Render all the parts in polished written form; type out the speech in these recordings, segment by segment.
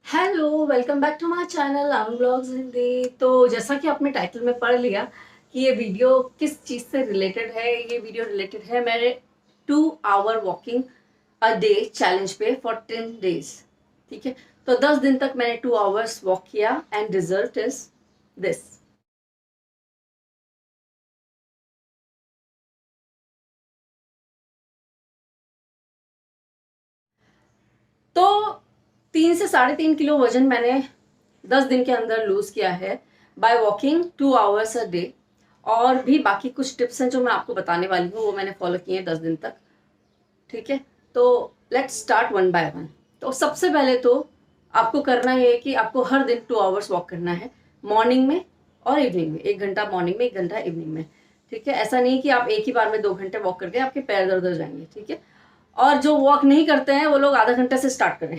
Hello, welcome back to my channel Anu blogs Hindi. तो जैसा कि आपने टाइटल में पढ़ लिया कि ये वीडियो किस चीज़ से रिलेटेड है। ये वीडियो रिलेटेड है मेरे 2 hour walking a day challenge पे फॉर 10 डेज। ठीक है, तो 10 दिन तक मैंने 2 आवर्स वॉक किया एंड रिजल्ट इज दिस। तो 3 से 3.5 किलो वजन मैंने 10 दिन के अंदर लूज किया है by walking 2 hours a day. और भी बाकी कुछ टिप्स हैं जो मैं आपको बताने वाली हूँ, वो मैंने फॉलो किए हैं 10 दिन तक। ठीक है, तो let's start one by one. तो सबसे पहले तो आपको करना ये है कि आपको हर दिन 2 आवर्स वॉक करना है, मॉर्निंग में और इवनिंग में। 1 घंटा मॉर्निंग में, 1 घंटा इवनिंग में। ठीक है, ऐसा नहीं कि आप एक ही बार में 2 घंटे वॉक करके आपके पैर दर्द हो जाएंगे। ठीक है, और जो वॉक नहीं करते हैं वो लोग आधा घंटे से स्टार्ट करें।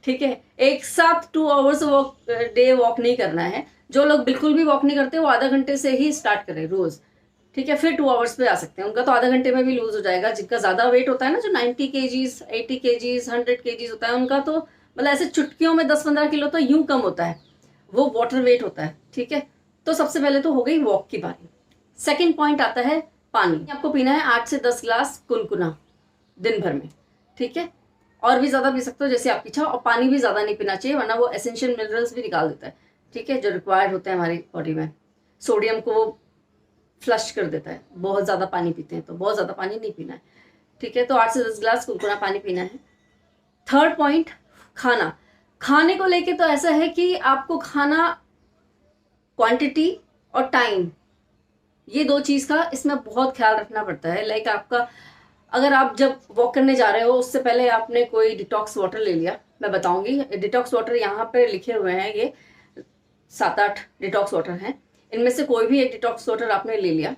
ठीक है, एक साथ 2 आवर्स वॉक डे वॉक नहीं करना है। जो लोग बिल्कुल भी वॉक नहीं करते वो आधा घंटे से ही स्टार्ट करें रोज। ठीक है, फिर 2 आवर्स पे आ सकते हैं। उनका तो आधा घंटे में भी लूज हो जाएगा। जिनका ज्यादा वेट होता है ना, जो 90 kgs, 80 kgs, 100 kgs होता है, उनका तो मतलब ऐसे चुटकियों में 10-15 किलो तो यूं कम होता है। वो वाटर वेट होता है। ठीक है, तो सबसे पहले तो हो गई वॉक की बारी। सेकेंड पॉइंट आता है पानी। आपको पीना है 8 से 10 ग्लास कुनकुना दिन भर में। ठीक है, और भी ज्यादा पी सकते हो जैसे आपकी इच्छा। और पानी भी ज्यादा नहीं पीना चाहिए, वरना वो एसेंशियल मिनरल्स भी निकाल देता है। ठीक है, जो रिक्वायर्ड होते हैं हमारी बॉडी में। सोडियम को फ्लश कर देता है। बहुत ज्यादा पानी पीते हैं तो बहुत ज्यादा पानी नहीं पीना है। ठीक है, तो 8 से 10 ग्लास कुनकुना पानी पीना है। थर्ड पॉइंट, खाना। खाने को लेके तो ऐसा है कि आपको खाना क्वांटिटी और टाइम, ये दो चीज का इसमें बहुत ख्याल रखना पड़ता है। लाइक आपका, अगर आप जब वॉक करने जा रहे हो उससे पहले आपने कोई डिटॉक्स वाटर ले लिया। मैं बताऊंगी डिटॉक्स वाटर यहाँ पे लिखे हुए हैं, ये 7-8 डिटॉक्स वाटर हैं। इनमें से कोई भी एक डिटॉक्स वाटर आपने ले लिया।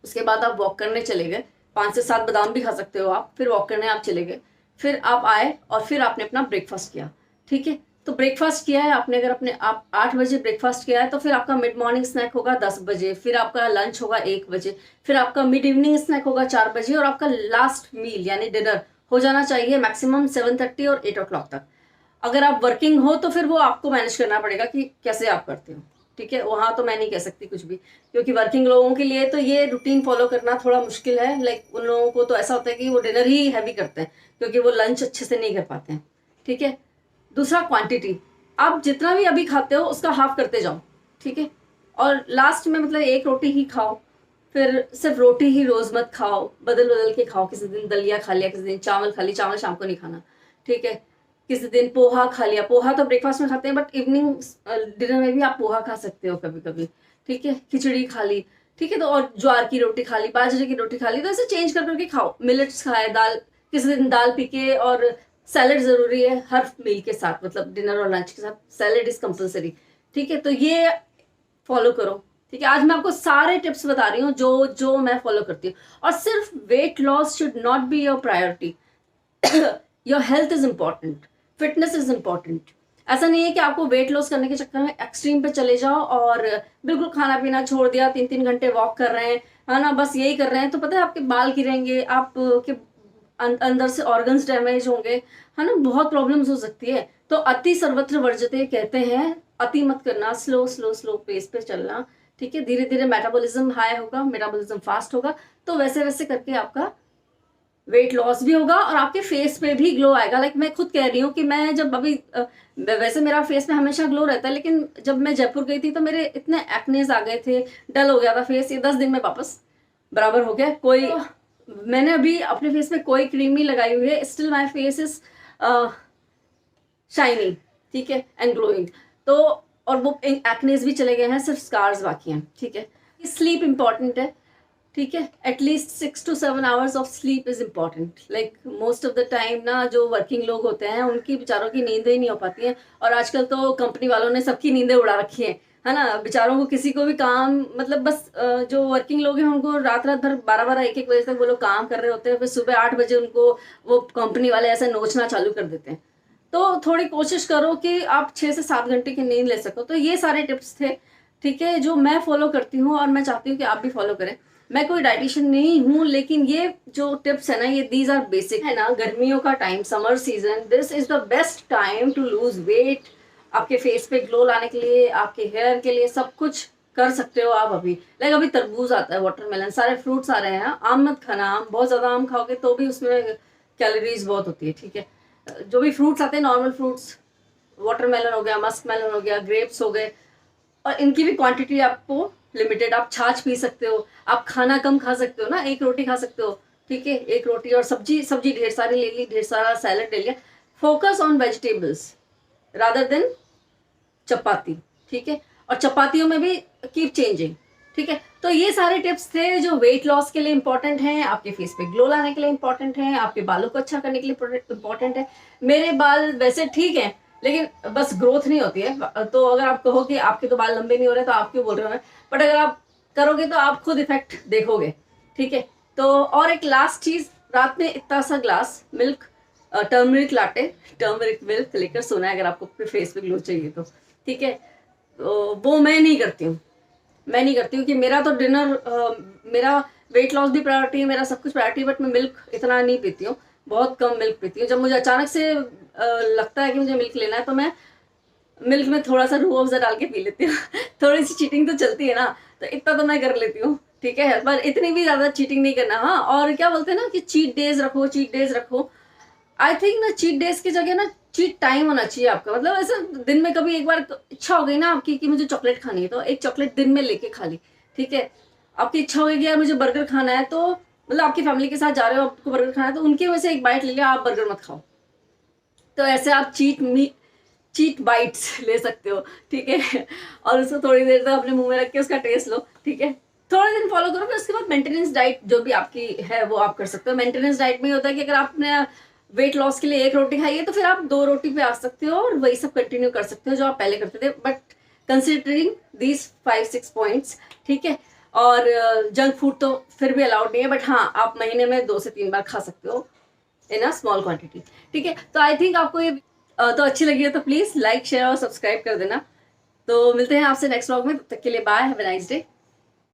उसके बाद आप वॉक करने चले गए। 5 से 7 बादाम भी खा सकते हो आप। फिर वॉक करने आप चले गए। फिर आप आए और फिर आपने अपना ब्रेकफास्ट किया। ठीक है, तो ब्रेकफास्ट किया है आपने, अगर अपने आप 8 बजे ब्रेकफास्ट किया है तो फिर आपका मिड मॉर्निंग स्नैक होगा 10 बजे। फिर आपका लंच होगा 1 बजे। फिर आपका मिड इवनिंग स्नैक होगा 4 बजे। और आपका लास्ट मील यानी डिनर हो जाना चाहिए मैक्सिमम 7:30 और 8 o'clock तक। अगर आप वर्किंग हो तो फिर वो आपको मैनेज करना पड़ेगा कि कैसे आप करते हो। ठीक है, वहां तो मैं नहीं कह सकती कुछ भी, क्योंकि वर्किंग लोगों के लिए तो ये रूटीन फॉलो करना थोड़ा मुश्किल है। लाइक उन लोगों को तो ऐसा होता है कि वो डिनर ही हैवी करते हैं, क्योंकि वो लंच अच्छे से नहीं कर पाते हैं। ठीक है, दूसरा क्वांटिटी। आप जितना भी अभी खाते हो उसका हाफ करते जाओ। ठीक है, और लास्ट में मतलब एक रोटी ही खाओ। फिर सिर्फ रोटी ही रोज मत खाओ, बदल बदल के खाओ। किसी दिन दलिया खा लिया, किसी दिन चावल खा लिया। चावल शाम को नहीं खाना। ठीक है, किसी दिन पोहा खा लिया। पोहा तो ब्रेकफास्ट में खाते हैं, बट इवनिंग डिनर में भी आप पोहा खा सकते हो कभी कभी। ठीक है, खिचड़ी खा ली। ठीक है, तो और ज्वार की रोटी खा ली, बाजरे की रोटी खा ली। तो ऐसे चेंज कर करके खाओ। मिलेट्स खाए, दाल किसी दिन दाल पी के। और सैलेड जरूरी है हर मील के साथ, मतलब डिनर और लंच के साथ सैलेड इज कंपलसरी। ठीक है, तो ये फॉलो करो। ठीक है, आज मैं आपको सारे टिप्स बता रही हूँ जो जो मैं फॉलो करती हूँ। और सिर्फ weight loss should not be your priority. Your health is important, fitness is important. ऐसा नहीं है कि आपको वेट लॉस करने के चक्कर में एक्सट्रीम पे चले जाओ और बिल्कुल खाना पीना छोड़ दिया, 3-3 घंटे वॉक कर रहे हैं, है ना, बस यही कर रहे हैं। तो पता है आपके बाल गिरेंगे, आप के अंदर से ऑर्गन्स डैमेज होंगे, है ना, बहुत प्रॉब्लम्स हो सकती है। तो अति सर्वत्र वर्जते कहते हैं। अति मत करना, स्लो स्लो स्लो पेस पे चलना। ठीक है, धीरे धीरे मेटाबॉलिज्म हाई होगा, मेटाबॉलिज्म फास्ट होगा। तो वैसे वैसे करके आपका वेट लॉस भी होगा और आपके फेस पे भी ग्लो आएगा। लाइक मैं खुद कह रही हूँ कि मैं जब अभी वैसे मेरा फेस में हमेशा ग्लो रहता है, लेकिन जब मैं जयपुर गई थी तो मेरे इतने एक्नेस आ गए थे, डल हो गया था फेस। ये 10 दिन में वापस बराबर हो गया। कोई मैंने अभी अपने फेस में कोई क्रीम नहीं लगाई हुई है, still my face is shining. ठीक है, एंड ग्लोइंग। तो और वो एक्नेस भी चले गए हैं, सिर्फ स्कार्स बाकी हैं। ठीक है, स्लीप इंपॉर्टेंट है। ठीक है, at least 6 to 7 hours of sleep is important. Like most of the time ना, जो वर्किंग लोग होते हैं उनकी बेचारों की नींदें ही नहीं हो पाती हैं। और आजकल तो कंपनी वालों ने सबकी नींदें उड़ा रखी हैं, है ना। बेचारों को किसी को भी काम, मतलब बस जो वर्किंग लोग हैं उनको रात रात भर 12-12, 1-1 बजे तक वो लोग काम कर रहे होते हैं। फिर सुबह 8 बजे उनको वो कंपनी वाले ऐसे नोचना चालू कर देते हैं। तो थोड़ी कोशिश करो कि आप 6 से 7 घंटे की नींद ले सको। तो ये सारे टिप्स थे, ठीक है, जो मैं फॉलो करती हूँ और मैं चाहती हूँ कि आप भी फॉलो करें। मैं कोई डाइटिशियन नहीं हूँ, लेकिन ये जो टिप्स है ना, ये दीज आर बेसिक है ना। गर्मियों का time, summer season, this is the best time to lose weight. आपके फेस पे ग्लो लाने के लिए, आपके हेयर के लिए, सब कुछ कर सकते हो आप अभी। लाइक अभी तरबूज आता है, वाटरमेलन, सारे फ्रूट्स आ रहे हैं। आम मत खाना, आम बहुत ज्यादा आम खाओगे तो भी उसमें कैलोरीज बहुत होती है, ठीक है। जो भी फ्रूट्स आते हैं, नॉर्मल फ्रूट्स, वाटरमेलन हो गया, मस्क मेलन हो गया, ग्रेप्स हो गए, और इनकी भी क्वांटिटी आपको लिमिटेड। आप छाछ पी सकते हो, आप खाना कम खा सकते हो ना, एक रोटी खा सकते हो, ठीक है, एक रोटी, और सब्जी सब्जी ढेर सारी ले ली, ढेर सारा सैलड ले लिया। Focus on vegetables rather than chapati, ठीक है। और चपातियों में भी कीप चेंजिंग, ठीक है। तो ये सारे टिप्स थे जो वेट लॉस के लिए इंपॉर्टेंट हैं, आपके फेस पे ग्लो लाने के लिए इंपॉर्टेंट हैं, आपके बालों को अच्छा करने के लिए इंपॉर्टेंट है। मेरे बाल वैसे ठीक हैं, लेकिन बस ग्रोथ नहीं होती है। तो अगर आप कहो कि आपके तो बाल लंबे नहीं हो रहे, तो आप क्यों बोल रहे हो, बट अगर आप करोगे तो आप खुद इफेक्ट देखोगे, ठीक है। तो और एक लास्ट चीज, रात में इतना सा glass milk, turmeric latte, turmeric milk लेकर सोना है, अगर आपको फेस पे ग्लो चाहिए तो, ठीक है। तो वो मैं नहीं करती हूँ, मैं नहीं करती हूँ कि मेरा तो मेरा वेट लॉस भी प्रायोरिटी है, मेरा सब कुछ प्रायोरिटी है, बट मैं मिल्क इतना नहीं पीती हूँ, बहुत कम मिल्क पीती हूँ। जब मुझे अचानक से लगता है कि मुझे मिल्क लेना है, तो मैं मिल्क में थोड़ा सा रूह अफ़ज़ा डाल के पी लेती हूँ। थोड़ी सी चीटिंग तो चलती है ना, तो इतना तो मैं कर लेती हूँ, ठीक है, पर इतनी भी ज़्यादा चीटिंग नहीं करना। हाँ, और क्या बोलते हैं ना कि चीट डेज रखो, चीट डेज रखो। आई थिंक ना, चीट डेज की जगह ना चीट टाइम होना चाहिए आपका। मतलब ऐसे दिन में कभी एक बार इच्छा हो गई ना आपकी कि मुझे चॉकलेट खानी है, तो एक चॉकलेट दिन में लेके खा ली, ठीक है। आपकी इच्छा होगी यार मुझे बर्गर खाना है, तो मतलब आपकी फैमिली के साथ जा रहे हो, आपको बर्गर खाना है, तो उनकी वजह से एक बाइट ले लिया, आप बर्गर मत खाओ। तो ऐसे आप चीट बाइट्स ले सकते हो, ठीक है। और उसको थोड़ी देर तक अपने मुंह में रख के उसका टेस्ट लो, ठीक है। थोड़े दिन फॉलो करो, फिर उसके बाद मेंटेनेंस डाइट जो भी आपकी है वो आप कर सकते हो। मेंटेनेंस डाइट में होता है कि अगर आपने वेट लॉस के लिए एक रोटी खाई है, तो फिर आप 2 रोटी पे आ सकते हो और वही सब कंटिन्यू कर सकते हो जो आप पहले करते थे, बट कंसिडरिंग दीज 5-6 पॉइंट्स, ठीक है। और जंक फूड तो फिर भी अलाउड नहीं है, बट हाँ, आप महीने में 2 से 3 बार खा सकते हो इन अ स्मॉल क्वांटिटी, ठीक है। तो आई थिंक आपको ये तो अच्छी लगी है, तो प्लीज लाइक, शेयर और सब्सक्राइब कर देना। तो मिलते हैं आपसे नेक्स्ट व्लॉग में, तब तक के लिए bye, have a nice day.